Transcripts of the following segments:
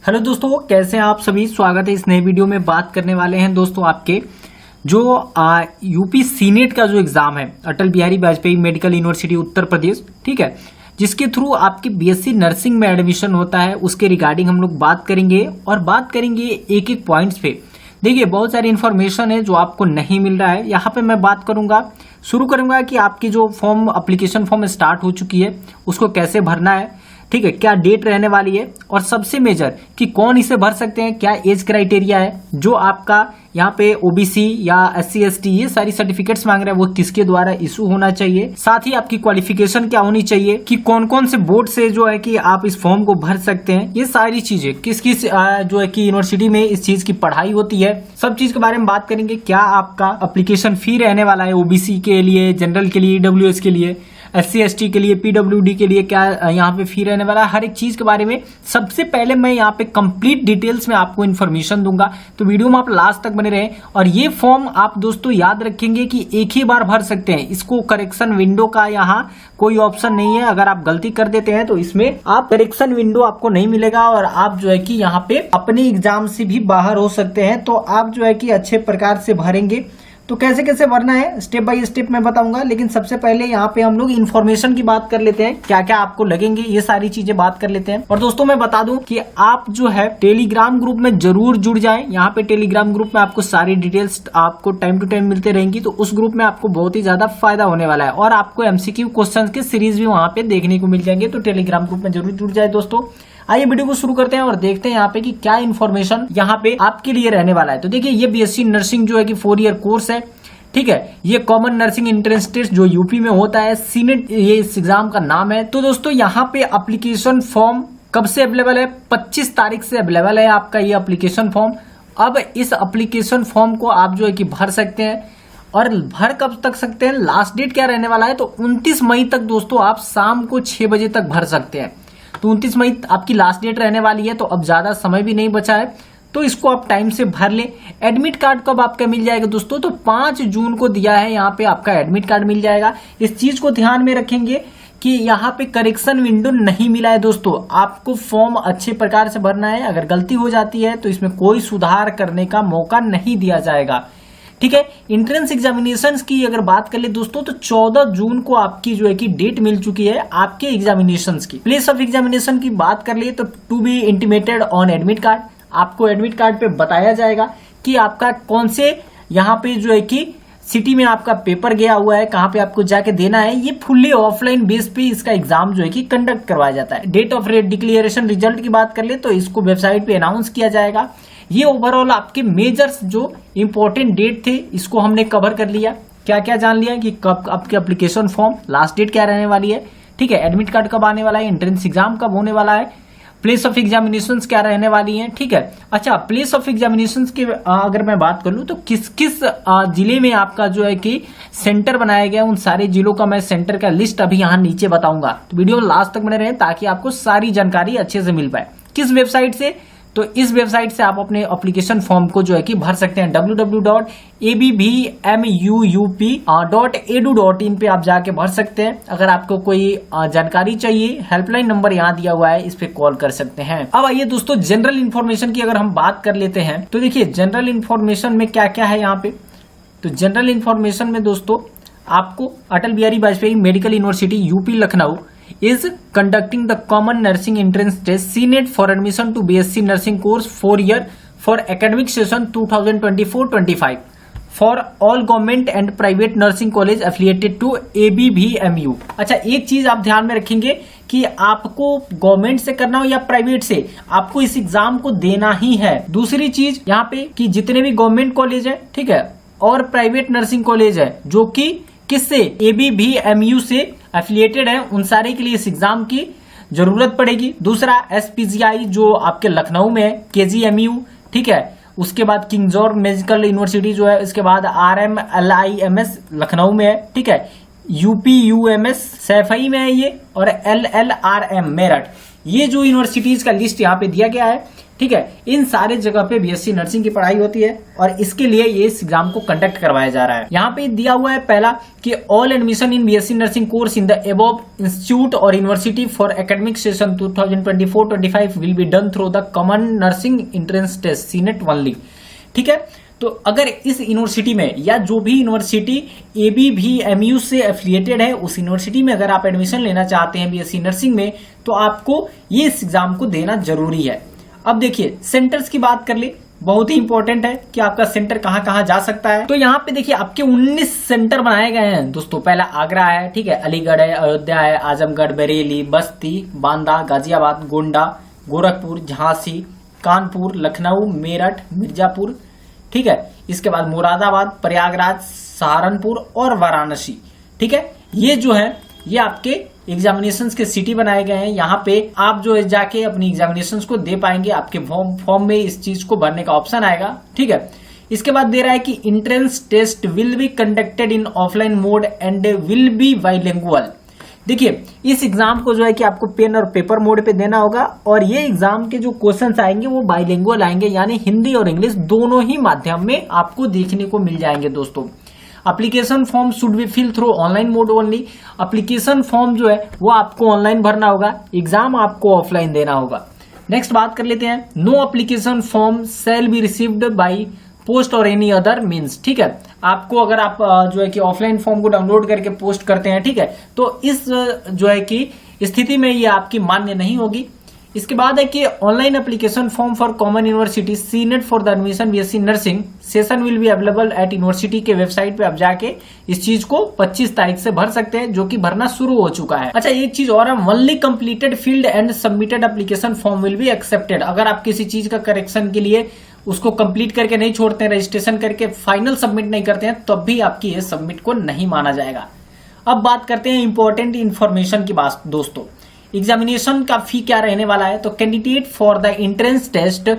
Hello दोस्तों, कैसे हैं आप सभी। स्वागत है इस नए वीडियो में। बात करने वाले हैं दोस्तों आपके जो यूपी सीनेट का जो एग्जाम है, अटल बिहारी वाजपेयी मेडिकल यूनिवर्सिटी उत्तर प्रदेश, ठीक है, जिसके थ्रू आपकी बीएससी नर्सिंग में एडमिशन होता है, उसके रिगार्डिंग हम लोग बात करेंगे और बात करेंगे एक एक पॉइंट्स पे। देखिए, बहुत सारी इन्फॉर्मेशन है जो आपको नहीं मिल रहा है। यहाँ पे मैं बात करूंगा, शुरू करूंगा कि आपकी जो फॉर्म एप्लीकेशन फॉर्म स्टार्ट हो चुकी है उसको कैसे भरना है, ठीक है, क्या डेट रहने वाली है, और सबसे मेजर कि कौन इसे भर सकते हैं, क्या एज क्राइटेरिया है, जो आपका यहाँ पे ओबीसी या एससी एसटी ये सारी सर्टिफिकेट्स मांग रहे हैं वो किसके द्वारा इशू होना चाहिए, साथ ही आपकी क्वालिफिकेशन क्या होनी चाहिए, कि कौन कौन से बोर्ड से जो है कि आप इस फॉर्म को भर सकते हैं, ये सारी चीजें किस किस जो है कि यूनिवर्सिटी में इस चीज की पढ़ाई होती है, सब चीज के बारे में बात करेंगे। क्या आपका एप्लीकेशन फी रहने वाला है ओबीसी के लिए, जनरल के लिए, ईडब्ल्यूएस के लिए, एससी एसटी के लिए, पीडब्ल्यूडी के लिए क्या यहाँ पे फी रहने वाला है, हर एक चीज के बारे में सबसे पहले मैं यहाँ पे कंप्लीट डिटेल्स में आपको इन्फॉर्मेशन दूंगा। तो वीडियो में आप लास्ट तक बने रहें। और ये फॉर्म आप दोस्तों याद रखेंगे कि एक ही बार भर सकते हैं, इसको करेक्शन विंडो का यहाँ कोई ऑप्शन नहीं है। अगर आप गलती कर देते हैं तो इसमें आप करेक्शन विंडो आपको नहीं मिलेगा और आप जो है कि यहाँ पे अपने एग्जाम से भी बाहर हो सकते हैं। तो आप जो है कि अच्छे प्रकार से भरेंगे। तो कैसे कैसे भरना है स्टेप बाय स्टेप मैं बताऊंगा, लेकिन सबसे पहले यहाँ पे हम लोग इन्फॉर्मेशन की बात कर लेते हैं, क्या क्या आपको लगेंगे, ये सारी चीजें बात कर लेते हैं। और दोस्तों मैं बता दूं कि आप जो है टेलीग्राम ग्रुप में जरूर जुड़ जाएं। यहाँ पे टेलीग्राम ग्रुप में आपको सारी डिटेल्स आपको टाइम टू टाइम मिलते रहेंगी, तो उस ग्रुप में आपको बहुत ही ज्यादा फायदा होने वाला है और आपको एमसीक्यू क्वेश्चन के सीरीज भी वहां पे देखने को मिल जाएंगे। तो टेलीग्राम ग्रुप में जरूर जुड़ जाए दोस्तों। आइए वीडियो को शुरू करते हैं और देखते हैं यहाँ पे कि क्या इन्फॉर्मेशन यहाँ पे आपके लिए रहने वाला है। तो देखिए, ये बीएससी नर्सिंग जो है कि 4 ईयर कोर्स है, ठीक है। ये कॉमन नर्सिंग एंट्रेंस टेस्ट जो यूपी में होता है, सीनेट ये इस एग्जाम का नाम है। तो दोस्तों यहाँ पे एप्लीकेशन फॉर्म कब से अवेलेबल है? 25 तारीख से अवेलेबल है आपका ये एप्लीकेशन फॉर्म। अब इस एप्लीकेशन फॉर्म को आप जो है कि भर सकते हैं और भर कब तक सकते हैं, लास्ट डेट क्या रहने वाला है, तो 29 मई तक दोस्तों आप शाम को 6 बजे तक भर सकते हैं। तो 29 मई आपकी लास्ट डेट रहने वाली है, तो अब ज्यादा समय भी नहीं बचा है, तो इसको आप टाइम से भर लें। एडमिट कार्ड कब आपका मिल जाएगा दोस्तों, तो 5 जून को दिया है यहाँ पे आपका एडमिट कार्ड मिल जाएगा। इस चीज को ध्यान में रखेंगे कि यहाँ पे करेक्शन विंडो नहीं मिला है दोस्तों। आपको फॉर्म अच्छे प्रकार से भरना है, अगर गलती हो जाती है तो इसमें कोई सुधार करने का मौका नहीं दिया जाएगा, ठीक है। इंट्रेंस एग्जामिनेशन की अगर बात कर ले दोस्तों, तो 14 जून को आपकी जो है कि डेट मिल चुकी है आपके एग्जामिनेशन की। प्लेस ऑफ एग्जामिनेशन की बात कर ले तो to be intimated on admit card, आपको एडमिट कार्ड पे बताया जाएगा कि आपका कौन से यहाँ पे जो है कि सिटी में आपका पेपर गया हुआ है, कहाँ पे आपको जाके देना है। ये फुल्ली ऑफलाइन बेस पे इसका एग्जाम जो है कि कंडक्ट करवाया जाता है। डेट ऑफ डिक्लेरेशन रिजल्ट की बात कर ले तो इसको वेबसाइट पे अनाउंस किया जाएगा। ये ओवरऑल आपके मेजर्स जो इंपॉर्टेंट डेट थे इसको हमने कवर कर लिया। क्या क्या जान लिया कि कब आपके एप्लीकेशन फॉर्म, लास्ट डेट क्या रहने वाली है, ठीक है, एडमिट कार्ड कब आने वाला है, एंट्रेंस एग्जाम कब होने वाला है, प्लेस ऑफ एग्जामिनेशंस क्या रहने वाली हैं, ठीक है। अच्छा, प्लेस ऑफ एग्जामिनेशंस की अगर मैं बात कर लूं तो किस किस जिले में आपका जो है कि सेंटर बनाया गया, उन सारे जिलों का मैं सेंटर का लिस्ट अभी यहाँ नीचे बताऊंगा। तो वीडियो लास्ट तक बने रहें ताकि आपको सारी जानकारी अच्छे से मिल पाए। किस वेबसाइट से, तो इस वेबसाइट से आप अपने एप्लीकेशन फॉर्म को जो है कि भर सकते हैं। www.abbmup.edu.in पे आप जाके भर सकते हैं। अगर आपको कोई जानकारी चाहिए, हेल्पलाइन नंबर यहाँ दिया हुआ है, इस पे कॉल कर सकते हैं। अब आइए दोस्तों, जनरल इन्फॉर्मेशन की अगर हम बात कर लेते हैं तो देखिए जनरल इन्फॉर्मेशन में क्या क्या है यहाँ पे। तो जनरल इन्फॉर्मेशन में दोस्तों आपको Atal Bihari Vajpayee medical university UP Lucknow is conducting the common nursing entrance test CNET for admission to BSc nursing course 4 year for academic session 2024-25 for all government and private nursing college affiliated to ABVMU। अच्छा, एक चीज आप ध्यान में रखेंगे कि आपको government से करना हो या प्राइवेट से, आपको इस एग्जाम को देना ही है। दूसरी चीज यहाँ पे कि जितने भी गवर्नमेंट कॉलेज है, ठीक है, और प्राइवेट नर्सिंग कॉलेज है जो कि किससे, ABVMU से एफिलिएटेड है, उन सारे के लिए इस एग्जाम की जरूरत पड़ेगी। दूसरा SPGI जो आपके लखनऊ में है, KGMU, ठीक है, उसके बाद किंग जॉर्ज मेडिकल यूनिवर्सिटी जो है, इसके बाद RMLIMS लखनऊ में है, ठीक है, UPUMS सैफई में है ये, और LLRM मेरठ, ये जो यूनिवर्सिटीज का लिस्ट यहाँ पे दिया गया है, ठीक है, इन सारे जगह पे बीएससी नर्सिंग की पढ़ाई होती है और इसके लिए ये इस एग्जाम को कंडक्ट करवाया जा रहा है। यहाँ पे दिया हुआ है पहला कि all admission in BSc nursing course in the above institute और university for academic session 2024-25 will be done through the common nursing entrance test CNET only. ठीक है, तो अगर इस यूनिवर्सिटी में या जो भी यूनिवर्सिटी ABVMU से एफिलिएटेड है उस यूनिवर्सिटी में अगर आप एडमिशन लेना चाहते हैं बीएससी नर्सिंग में, तो आपको ये इस एग्जाम को देना जरूरी है। अब देखिए सेंटर्स की बात कर ली, बहुत ही इंपॉर्टेंट है कि आपका सेंटर कहां कहां जा सकता है। तो यहाँ पे देखिए आपके 19 सेंटर बनाए गए हैं दोस्तों। पहला आगरा है, ठीक है, अलीगढ़ है, अयोध्या है, आजमगढ़, बरेली, बस्ती, बांदा, गाजियाबाद, गोंडा, गोरखपुर, झांसी, कानपुर, लखनऊ, मेरठ, मिर्जापुर, ठीक है, इसके बाद मुरादाबाद, प्रयागराज, सहारनपुर और वाराणसी। ठीक है, ये जो है ये आपके एग्जामिनेशंस के सिटी बनाए गए हैं। यहाँ पे आप जो है जाके अपनी एग्जामिनेशंस को दे पाएंगे, आपके फॉर्म में इस चीज को भरने का ऑप्शन आएगा। ठीक है, इसके बाद दे रहा है कि entrance test will be conducted in offline mode and will be bilingual. देखिए इस एग्जाम को जो है कि आपको पेन और पेपर मोड पे देना होगा और ये एग्जाम के जो क्वेश्चंस आएंगे वो बाइलिंगुअल आएंगे, यानी हिंदी और इंग्लिश दोनों ही माध्यम में आपको देखने को मिल जाएंगे दोस्तों। Application form should be fill through online mode only. Application form जो है वो आपको ऑनलाइन भरना होगा, एग्जाम आपको ऑफलाइन देना होगा। नेक्स्ट बात कर लेते हैं, no application form shall be received by post और एनी अदर मीन्स। ठीक है, आपको अगर आप जो है कि ऑफलाइन फॉर्म को डाउनलोड करके पोस्ट करते हैं, ठीक है, तो इस जो है कि स्थिति में ये आपकी मान्य नहीं होगी। इसके बाद है कि online application form for common university senate for the admission BSc nursing session will be available at university के वेबसाइट पे आप जाके इस चीज को 25 तारीख से भर सकते हैं, जो कि भरना शुरू हो चुका है। अच्छा, एक चीज और है, only completed field and submitted application form will be accepted. अगर आप किसी चीज का करेक्शन के लिए उसको कंप्लीट करके नहीं छोड़ते हैं, रजिस्ट्रेशन करके फाइनल सबमिट नहीं करते हैं, तब भी आपकी ये सबमिट को नहीं माना जाएगा। अब बात करते हैं इंपॉर्टेंट इंफॉर्मेशन की बात दोस्तों। एग्जामिनेशन का फी क्या रहने वाला है, तो candidate for the entrance test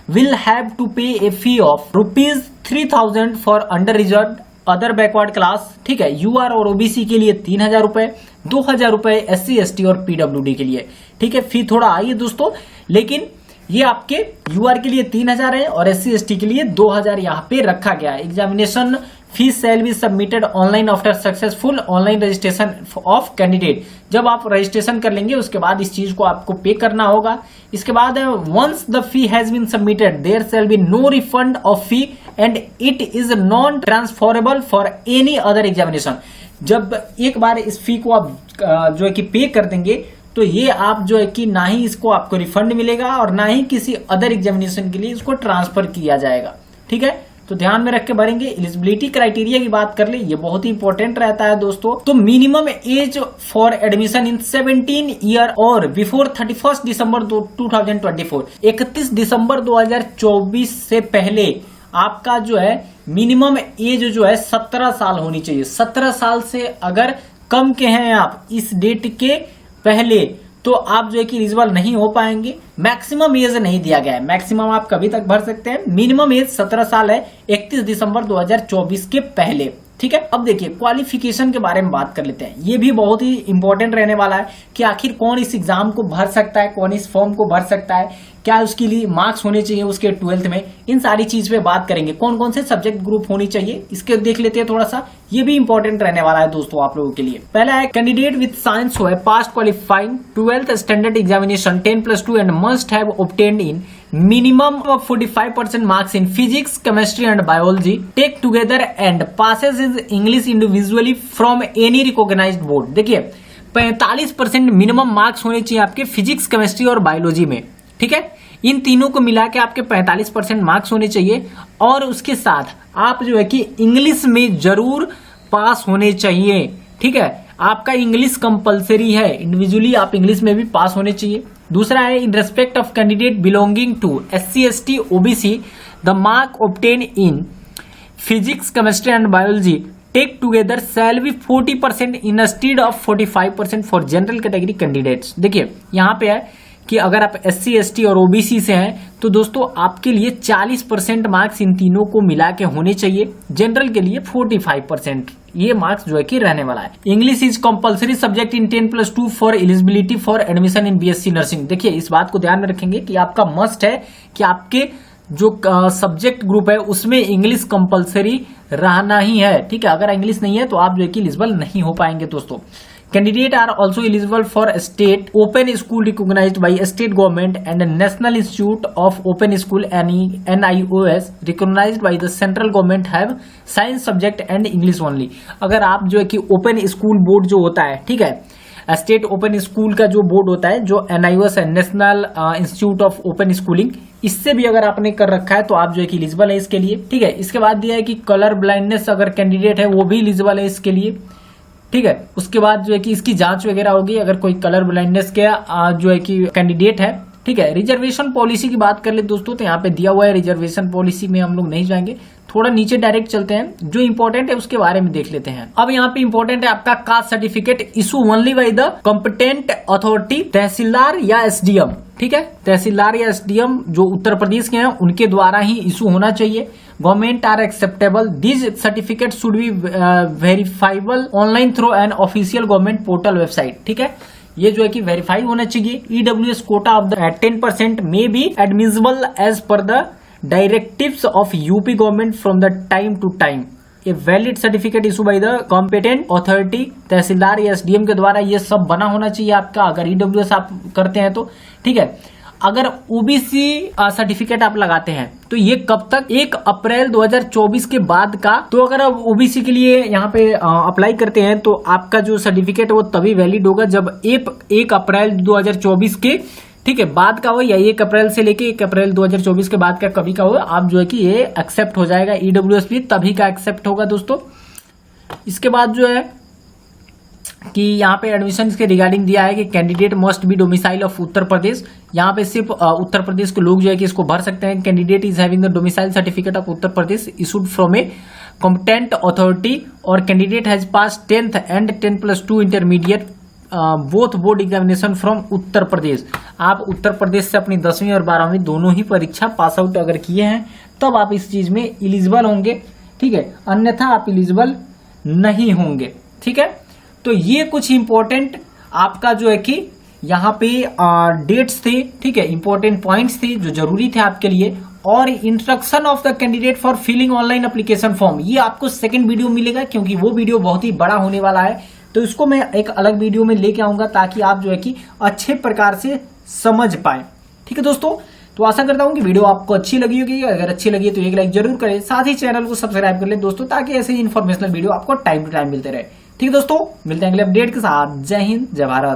will have to pay a fee of ₹3000 for under reserve other backward class. ठीक है, यूआर और ओबीसी के लिए 3000 रुपए, 2000 रुपए SC ST और PWD के लिए। ठीक है, फी थोड़ा आई है दोस्तों, लेकिन ये आपके यूआर के लिए 3000 है और SC ST के लिए 2000 यहाँ पे रखा गया है। Examination fees shall be submitted online after successful online registration of candidate. जब आप रजिस्ट्रेशन कर लेंगे उसके बाद इस चीज को आपको पे करना होगा। इसके बाद once the fee has been submitted there shall be no refund of fee and it is non transferable for any other examination. जब एक बार इस फी को आप जो है कि पे कर देंगे तो ये आप जो है कि ना ही इसको आपको रिफंड मिलेगा और ना ही किसी अदर एग्जामिनेशन के लिए इसको ट्रांसफर किया जाएगा। ठीक है, तो ध्यान में रख के भरेंगे। एलिजिबिलिटी क्राइटेरिया की बात कर ले, ये बहुत ही इंपॉर्टेंट रहता है दोस्तों। तो minimum age for admission in 17 year और बिफोर 31 दिसंबर 2024, 31 दिसंबर 2024 से पहले आपका जो है मिनिमम एज जो है 17 साल होनी चाहिए। 17 साल से अगर कम के हैं आप इस डेट के पहले, तो आप जो है कि एलिजिबल नहीं हो पाएंगे। मैक्सिमम एज नहीं दिया गया है, मैक्सिमम आप कभी तक भर सकते हैं। मिनिमम एज 17 साल है 31 दिसंबर 2024 के पहले। ठीक है, अब देखिए क्वालिफिकेशन के बारे में बात कर लेते हैं। ये भी बहुत ही इंपॉर्टेंट रहने वाला है कि आखिर कौन इस एग्जाम को भर सकता है, कौन इस फॉर्म को भर सकता है, क्या उसके लिए मार्क्स होने चाहिए उसके 12th में, इन सारी चीज पे बात करेंगे। कौन कौन से सब्जेक्ट ग्रुप होनी चाहिए इसके देख लेते हैं थोड़ा सा, ये भी इंपॉर्टेंट रहने वाला है दोस्तों आप लोगों के लिए। पहला है कैंडिडेट विद साइंस हो past qualifying 12th standard examination 10+2 and must have obtained in minimum of 45% marks in physics, chemistry and biology take together and passes his English individually from any recognized board। देखिए 45% minimum marks होने चाहिए आपके physics, chemistry और biology में। ठीक है, इन तीनों को मिला के आपके 45% मार्क्स होने चाहिए और उसके साथ आप जो है कि इंग्लिश में जरूर पास होने चाहिए। ठीक है, आपका इंग्लिश कंपलसरी है, इंडिविजुअली आप इंग्लिश में भी पास होने चाहिए। दूसरा है in respect of candidate belonging to SC ST OBC the mark obtain in physics, chemistry and biology take together shall be 40% instead of 45% for general category candidates. देखिए यहाँ पे है कि अगर आप SC ST और OBC से हैं तो दोस्तों आपके लिए 40% मार्क्स इन तीनों को मिला के होने चाहिए। जनरल के लिए 45% ये मार्क्स जो है कि रहने वाला है। English is compulsory subject in 10+2 for eligibility for admission in BSc nursing. देखिए इस बात को ध्यान में रखेंगे कि आपका मस्ट है कि आपके जो सब्जेक्ट ग्रुप है उसमें इंग्लिश कंपलसरी रहना ही है, ठीक है। अगर इंग्लिश नहीं है तो आप जो है कि एलिजिबल नहीं हो पाएंगे दोस्तों। Candidate are also eligible for state open school recognised by state government and national institute of open school NIOS recognised by the central government have science subject and English only. अगर आप जो है कि open school board जो होता है, ठीक है, स्टेट ओपन स्कूल का जो बोर्ड होता है जो NIOS है, national institute of open schooling, इससे भी अगर आपने कर रखा है तो आप जो है कि एलिजिबल है इसके लिए, ठीक है। इसके बाद दिया है कि कलर ब्लाइंडनेस अगर कैंडिडेट है वो भी एलिजिबल है इसके लिए, ठीक है। उसके बाद जो है कि इसकी जांच वगैरह होगी अगर कोई कलर ब्लाइंडनेस के जो है कि कैंडिडेट है, ठीक है। रिजर्वेशन पॉलिसी की बात कर ले दोस्तों तो यहाँ पे दिया हुआ है, रिजर्वेशन पॉलिसी में हम लोग नहीं जाएंगे, थोड़ा नीचे डायरेक्ट चलते हैं। जो इंपॉर्टेंट है उसके बारे में देख लेते हैं। अब यहाँ पे इंपॉर्टेंट है आपका caste certificate issue only by the competent authority, tehsildar या SDM, ठीक है। तहसीलदार या SDM जो उत्तर प्रदेश के हैं उनके द्वारा ही इशू होना चाहिए। Government are acceptable, this certificate should be verifiable online through an official government portal website, ठीक है। ये जो है कि वेरीफाई होना चाहिए। EWS quota of the 10% may be admissible as per the directives of UP government from the time to time. A valid certificate issue by the competent authority, tehsildar या SDM के द्वारा ये सब बना होना चाहिए आपका, अगर EWS आप करते हैं तो, ठीक है। अगर OBC सर्टिफिकेट आप लगाते हैं तो ये कब तक, 1 अप्रैल 2024 के बाद का। तो अगर आप OBC के लिए यहाँ पे अप्लाई करते हैं तो आपका जो सर्टिफिकेट है वो तभी वैलिड होगा जब 1 अप्रैल 2024 के, ठीक है, बाद का हो, या 1 अप्रैल से लेके 1 अप्रैल 2024 के बाद का कभी का हो, आप जो है कि ये एक्सेप्ट हो जाएगा। EWS भी तभी का एक्सेप्ट होगा दोस्तों। इसके बाद जो है कि यहाँ पे एडमिशन के रिगार्डिंग दिया है कि candidate must be domicile of Uttar Pradesh. यहाँ पे सिर्फ उत्तर प्रदेश के लोग जो है कि इसको भर सकते हैं। Candidate is having the domicile certificate of Uttar Pradesh issued from a competent authority और candidate has pass 10th and 10+2 intermediate both board examination from Uttar Pradesh. आप उत्तर प्रदेश से अपनी 10वीं और 12वीं दोनों ही परीक्षा पास आउट अगर किए हैं तब आप इस चीज में एलिजिबल होंगे, ठीक है, अन्यथा आप एलिजिबल नहीं होंगे, ठीक है। तो ये कुछ इंपॉर्टेंट आपका जो है कि यहाँ पे डेट्स थे, ठीक है, इंपॉर्टेंट पॉइंट्स थे जो जरूरी थे आपके लिए। और instruction of the candidate for filling online application form, ये आपको सेकंड वीडियो मिलेगा क्योंकि वो वीडियो बहुत ही बड़ा होने वाला है, तो इसको मैं एक अलग वीडियो में लेके आऊंगा ताकि आप जो है कि अच्छे प्रकार से समझ पाए, ठीक है दोस्तों। तो आशा करता हूं कि वीडियो आपको अच्छी लगी होगी। अगर अच्छी लगी तो एक लाइक जरूर करें, साथ ही चैनल को सब्सक्राइब कर ले दोस्तों, ताकि ऐसे ही इन्फॉर्मेशनल वीडियो आपको टाइम टू टाइम मिलते रहे, ठीक है दोस्तों। मिलते हैं अगले अपडेट के साथ। जय हिंद, जय भारत।